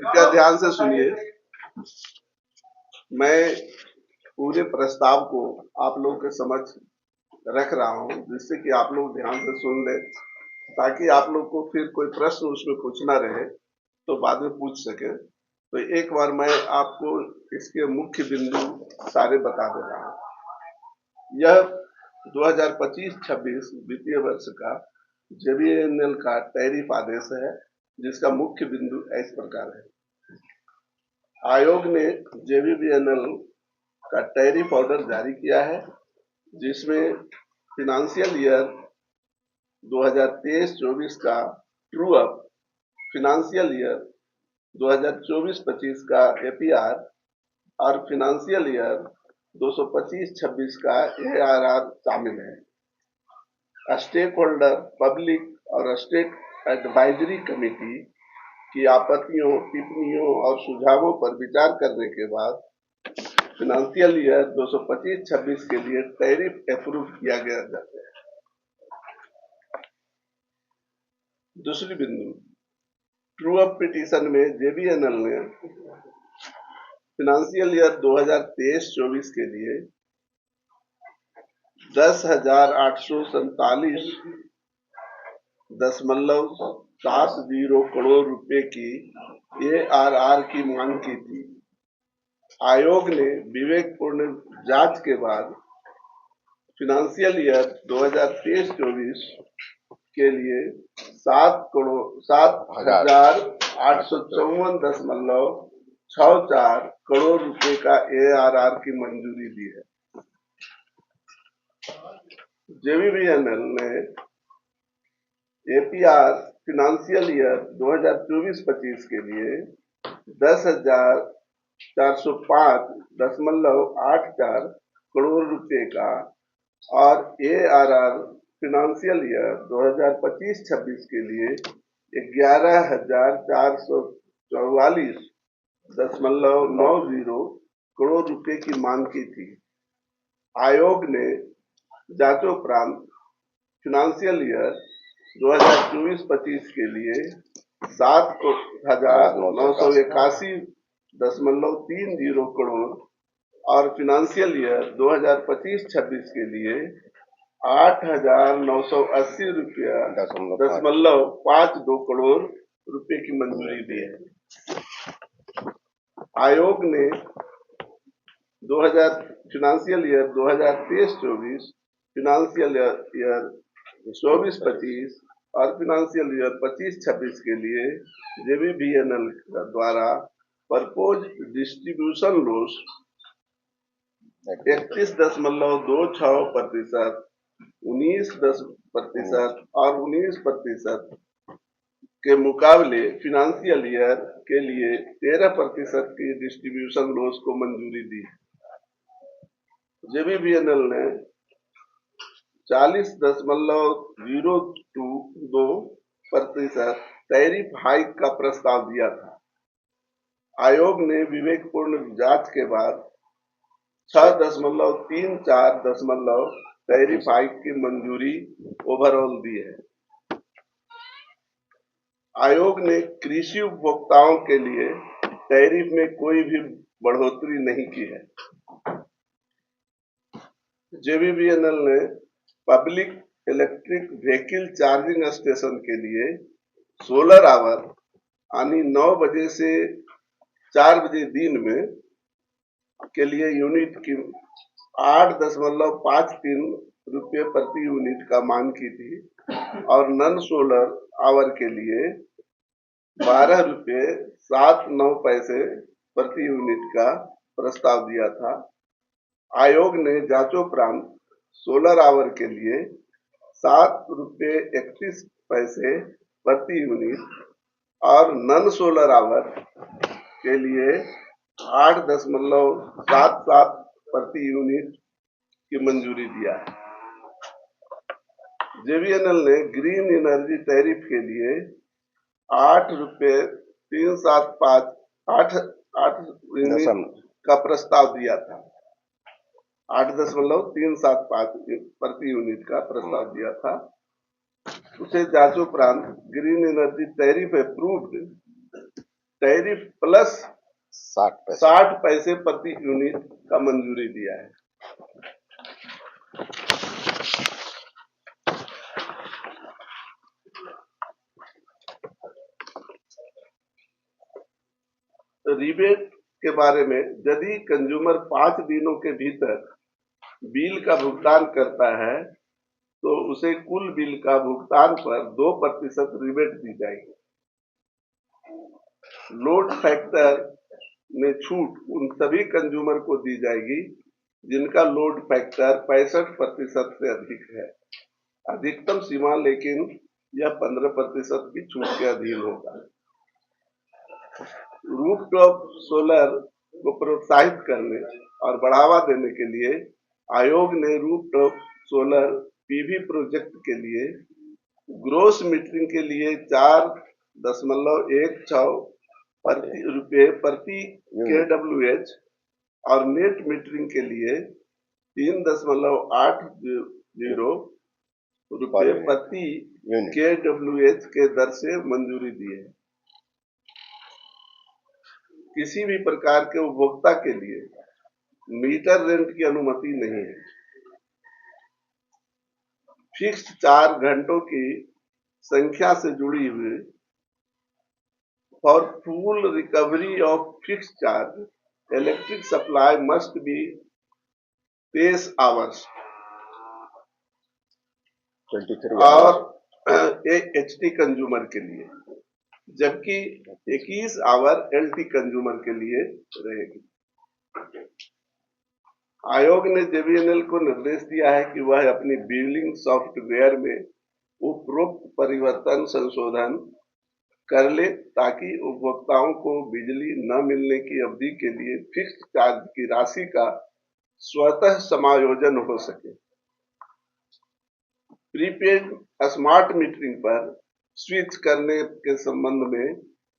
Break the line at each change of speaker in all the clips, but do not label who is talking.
कृपया ध्यान से सुनिए। मैं पूरे प्रस्ताव को आप लोगों के समक्ष रख रहा हूं, जिससे कि आप लोग ध्यान से सुन लें, ताकि आप लोग को फिर कोई प्रश्न उसमें पूछना रहे तो बाद में पूछ सके। तो एक बार मैं आपको इसके मुख्य बिंदु सारे बता दे रहा हूं। यह 2025-26 वित्तीय वर्ष का जेबीएनएल का टैरिफ आदेश है, जिसका मुख्य बिंदु इस प्रकार है। आयोग ने जेबीएनएल का टैरिफ ऑर्डर जारी किया है, जिसमें फिनेंशियल ईयर 2023-24 का ट्रू अप, फिनेंशियल ईयर 2024-25 का एपीआर और फिनेंशियल ईयर 225-26 का एआरआर शामिल है। स्टेक होल्डर, पब्लिक और स्टेट एडवाइजरी कमेटी की आपत्तियों, टिप्पणियों और सुझावों पर विचार करने के बाद फिनेंशियल ईयर 225-26 के लिए टैरिफ अप्रूव किया गया जाता है। दूसरी बिंदु, ट्रू अप पिटीशन में जेबीएनएल ने फिनेंशियल ईयर 2023-24 के लिए 10,847.70 करोड़ रुपए की एआरआर की मांग की थी। आयोग ने विवेकपूर्ण जांच के बाद फिनेंशियल ईयर 2023-24 के लिए 7,854.64 करोड़ रुपए का एआरआर की मंजूरी दी है। जेबीएनएल ने एपीआर फिनेंशियल ईयर 2024-25 के लिए 10,405.84 करोड़ रुपए का और एआरआर फिनेंशियल ईयर 2025-26 के लिए 11,444.90 करोड़ रुपए की मांग की थी। आयोग ने जांचोपरांत फिनेंशियल ईयर 2024-25 के लिए 7,981.30 करोड़ और फिनेंशियल ईयर 2025-26 के लिए 8,980.52 करोड़ रुपए की मंजूरी दी है। आयोग ने फिनेंशियल ईयर 2023-24, फिनेंशियल ईयर 24-25 और फिनेंशियल ईयर 25-26 के लिए जेबीएनएल द्वारा प्रपोज डिस्ट्रीब्यूशन लॉस 31.26%, 19% और 19% के मुकाबले फिनेंशियल ईयर के लिए 13% की डिस्ट्रीब्यूशन लॉस को मंजूरी दी। जेबीएनएल ने 40.022% टैरिफ हाइक का प्रस्ताव दिया था। आयोग ने विवेकपूर्ण जांच के बाद 6.34% टैरिफ हाइक की मंजूरी ओवरऑल दी है। आयोग ने कृषि उपभोक्ताओं के लिए टैरिफ में कोई भी बढ़ोतरी नहीं की है। जेबीएनएल ने public electric vehicle charging station के लिए सोलर आवर यानी 9 बजे से 4 बजे दिन में के लिए यूनिट की 8.53 रुपये प्रति यूनिट का मांग की थी और नन सोलर आवर के लिए 12 रुपये 79 प्रति यूनिट का प्रस्ताव दिया था। आयोग ने जांचोपरांत सोलर आवर के लिए 7 रुपये 31 प्रति यूनिट और नन सोलर आवर के लिए 8.77 प्रति यूनिट की मंजूरी दिया है। जेबीएनएल ने ग्रीन एनर्जी टैरिफ के लिए 8 रुपये 375 का प्रस्ताव दिया था। 8.375 प्रति यूनिट का प्रस्ताव दिया था। उसे जांचोपरांत green energy tariff approved tariff plus
60 पैसे
60 पैसे प्रति यूनिट का मंजूरी दिया है। रिबेट के बारे में यदि कंज्यूमर 5 दिनों के भीतर बिल का भुगतान करता है तो उसे कुल बिल का भुगतान पर 2% रिबेट दी जाएगी। लोड फैक्टर में छूट उन सभी कंज्यूमर को दी जाएगी जिनका लोड फैक्टर 65% से अधिक है। अधिकतम सीमा लेकिन यह 15% की छूट के अधीन होगा। रूफटॉप सोलर को प्रोत्साहित करने और बढ़ावा देने के लिए आयोग ने रूफटॉप सोलर पीवी प्रोजेक्ट के लिए ग्रोस मीटरिंग के लिए 4.16 रुपये प्रति kWh और नेट मीटरिंग के लिए 3.80 रुपये प्रति kWh के दर से मंजूरी दी है। किसी भी प्रकार के उपभोक्ता के लिए मीटर रेंट की अनुमति नहीं है। फिक्स्ड 4 घंटों की संख्या से जुड़ी हुई for full recovery of fixed charge electric supply must be 23 hours
23
और HT कंज्यूमर के लिए, जबकि 21 आवर LT कंज्यूमर के लिए रहेगी। आयोग ने JBNL को निर्देश दिया है कि वह अपनी बिलिंग सॉफ्टवेयर में उपरोक्त परिवर्तन संशोधन कर ले ताकि उपभोक्ताओं को बिजली न मिलने की अवधि के लिए फिक्स्ड चार्ज की राशि का स्वतः समायोजन हो सके। प्रीपेड स्मार्ट मीटरिंग पर स्विच करने के संबंध में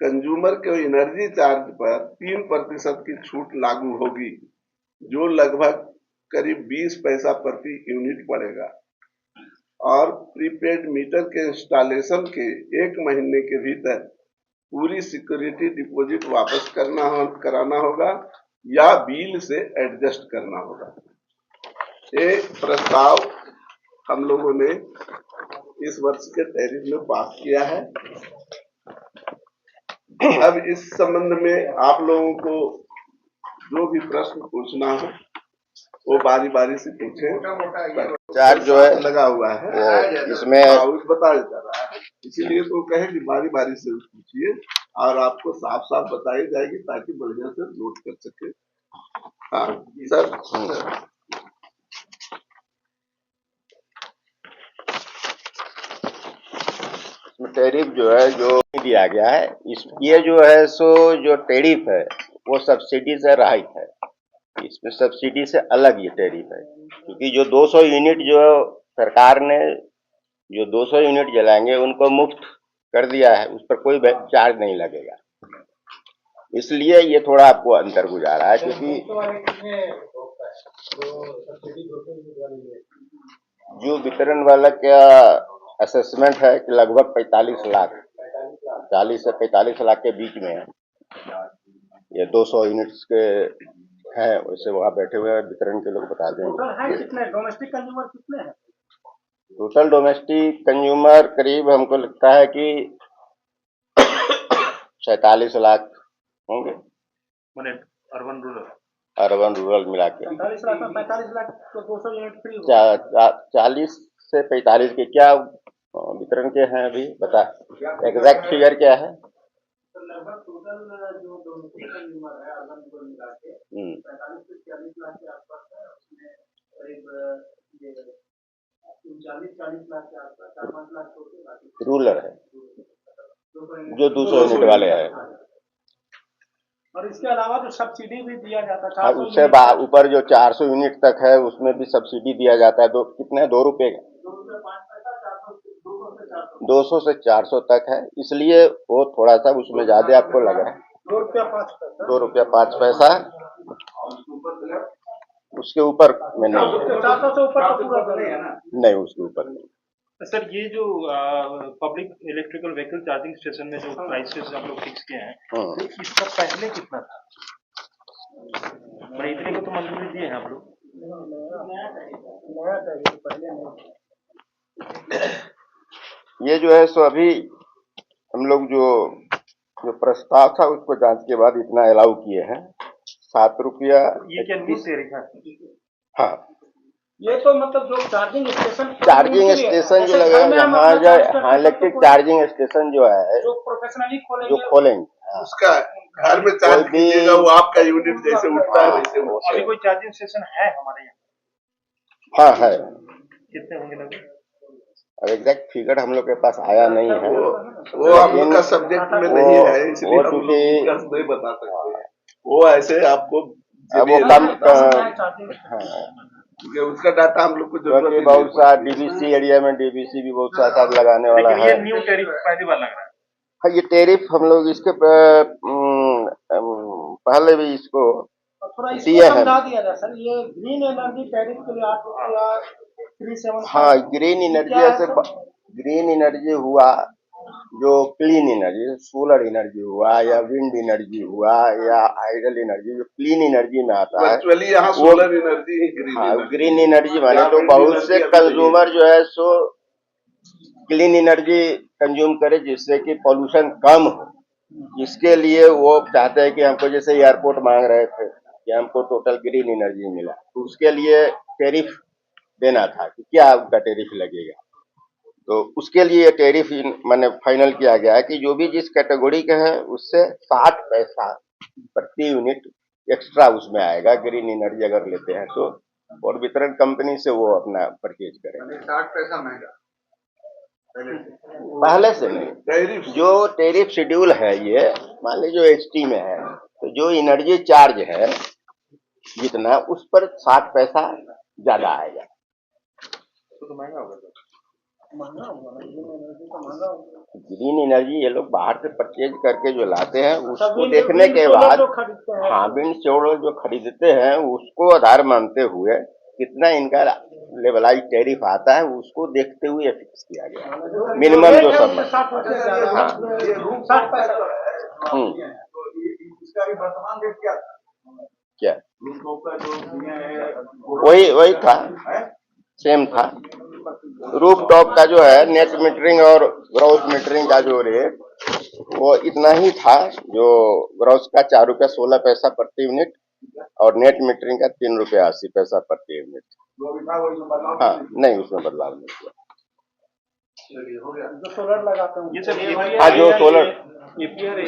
कंज्यूमर को एनर्जी चार्ज पर 3% की छूट लागू होगी, जो लगभग करीब 20 पैसा प्रति यूनिट पड़ेगा और प्रीपेड मीटर के इंस्टॉलेशन के 1 महीने के भीतर पूरी सिक्योरिटी डिपॉजिट वापस कराना होगा या बिल से एडजस्ट करना होगा। ये प्रस्ताव हम लोगों ने इस वर्ष के टैरिफ में पास किया है। अब इस संबंध में आप लोगों को जो भी प्रश्न पूछना हो वो बारी बारी से पूछे।
चार्ज जो है
लगा हुआ है
इसमें
बताया जा रहा है, इसीलिए तो कहे कि बारी बारी से पूछिए और आपको साफ साफ बताई जाएगी ताकि बढ़िया से नोट कर सके। हाँ सर।
टैरिफ जो है जो दिया गया है ये जो है सो जो टैरिफ है वो सब्सिडी से रहित है। इसमें सब्सिडी से अलग ये टैरिफ है, क्योंकि जो 200 यूनिट जो सरकार ने जो 200 यूनिट जलाएंगे उनको मुफ्त कर दिया है, उस पर कोई चार्ज नहीं लगेगा। इसलिए ये थोड़ा आपको अंतर गुजारा है, क्योंकि जो वितरण वाला क्या असेसमेंट है कि लगभग 45 लाख 40 से 45 लाख के बीच में है। ये 200 यूनिट्स के हैं, वैसे वहाँ बैठे हुए वितरण के लोग बता देंगे।
डोमेस्टिक कंज्यूमर कितने हैं?
टोटल डोमेस्टिक कंज्यूमर करीब हमको लगता है कि 47 लाख होंगे, अर्बन रूरल मिला के।
45 लाख में 45 लाख तो 200 यूनिट फ्री
40 से 45 के क्या वितरण के हैं अभी बता, एग्जैक्ट फिगर क्या है?
लगभग टोटल जो डोमेस्टिक कंज्यूमर है अर्बन रूरल मिला के 45 से 40 लाख के आसपास है। उसमें करीब 39-40 लाख के आसपास 4-5 लाख
रूरल है जो 200 यूनिट वाले हैं।
और इसके अलावा जो सब्सिडी भी दिया जाता है
उससे ऊपर जो 400 यूनिट तक है उसमें भी सब्सिडी दिया जाता है। कितने 2 रुपए का 200 से 400 तक है, इसलिए वो थोड़ा सा उसमें ज्यादा आपको लग रहा है।
2
रुपया 5 पैसा उसके ऊपर में नहीं है।
400 से ऊपर तो पूरा नहीं है ना?
नहीं, उसके ऊपर नहीं।
सर ये जो public electrical vehicle charging station में जो प्राइसेस आप लोग फिक्स किए हैं, तो इसका पहले कितना था? भाई इतने को तो मंजूरी दिए हैं आप लोग।
ये जो है सो अभी हम लोग जो प्रस्ताव था उसको जांच के बाद इतना अलाउ किए हैं, 7 रुपया।
ये क्या न्यू टैरिफ है?
हाँ,
ये तो मतलब जो चार्जिंग स्टेशन
जो लगेगा, हाँ इलेक्ट्रिक चार्जिंग स्टेशन जो है
जो प्रोफेशनली
जो खोलेंगे, हाँ,
उसका घर में चार्ज
कोई भी-
कीजिएगा, वो आपका यूनिट जैसे उठता है वैसे उठता
अभी
है।
कोई चार्जिंग स्टेशन है हमारे यहाँ?
हाँ है।
कितने होंगे लगभग?
अब एग्जैक्ट फिगर हम लोग के पास आया नहीं है,
वो हम लोग का सब्जेक्ट में नहीं है, इसलिए
वो
हम लोग
चूंकि-
निष्कर्ष नहीं बता सकते। वो ऐसे आपको
अब वो
जरिए
कम
चार्जिंग
कि उसका डाटा हम लोग को जरूरत
क्योंकि
नहीं
बहुत सा
पड़ती है।
डीबीसी एरिया में डीबीसी भी बहुत साथ लगाने वाला
लेकिन
है।
ये न्यू टैरिफ पहली बार लग रहा है।
हाँ, ये टैरिफ हम लोग इसके पहले भी इसको
थोड़ा
दिए
इसको
हैं।
समझा दिया जाए सर, ये ग्रीन एनर्जी टैरिफ के लिए 8 रुपया 375।
हाँ, ग्रीन एनर्जी ऐसे ग्रीन एनर्जी हुआ, जो क्लीन एनर्जी, सोलर एनर्जी हुआ या विंड एनर्जी हुआ या हाइडल एनर्जी, जो क्लीन एनर्जी में आता है।
वर्चुअली यहाँ सोलर एनर्जी ही ग्रीन
हाँ,
एनर्जी।
ग्रीन एनर्जी माने
यहाँ
तो
wind
बहुत
energy
से
अभी नहीं
कंज्यूमर जो है सो क्लीन एनर्जी कंज्यूम करे, जिससे कि पोल्यूशन कम हो। इसके लिए वो चाहते हैं कि हमको, जैसे एयरपोर्ट मांग रहे थे कि हमको टोटल ग्रीन एनर्जी मिला, तो उसके लिए टैरिफ देना था कि क्या उनका टैरिफ लगेगा। तो उसके लिए टैरिफ मैंने फाइनल किया गया है कि जो भी जिस कैटेगरी के है उससे 60 पैसा प्रति यूनिट एक्स्ट्रा उसमें आएगा, ग्रीन एनर्जी अगर लेते हैं तो, और वितरण कंपनी से वो अपना परचेज करेंगे।
60 पैसा महंगा
पहले से नहीं,
टैरिफ
जो टैरिफ शेड्यूल है, ये मान लीजिए जो एचटी में है, तो जो एनर्जी चार्ज है जितना, उस पर 60 पैसा ज्यादा आएगा।
तो महंगा होगा।
ग्रीन एनर्जी ये लोग बाहर से परचेज करके जो लाते हैं, उसको देखने के बाद, हाँ, विंड सोलर जो खरीदते हैं उसको आधार मानते हुए कितना इनका लेवलाइज टैरिफ आता है, उसको देखते हुए फिक्स किया गया मिनिमम जो सब।
इसका भी वर्तमान रेट क्या था?
क्या
का जो
वही था, सेम था। रूफ टॉप का जो है नेट मीटरिंग और ग्रॉस मीटरिंग का जो रेट, वो इतना ही था, जो ग्रॉस का 4 रुपया 16 पैसा प्रति यूनिट और नेट मीटरिंग का 3 रुपया 80 पैसा प्रति यूनिट। हाँ, नहीं, उसमें बदलाव नहीं हुआ।
जो सोलर लगाते हैं
ये सर
हाँ, जो सोलर
APR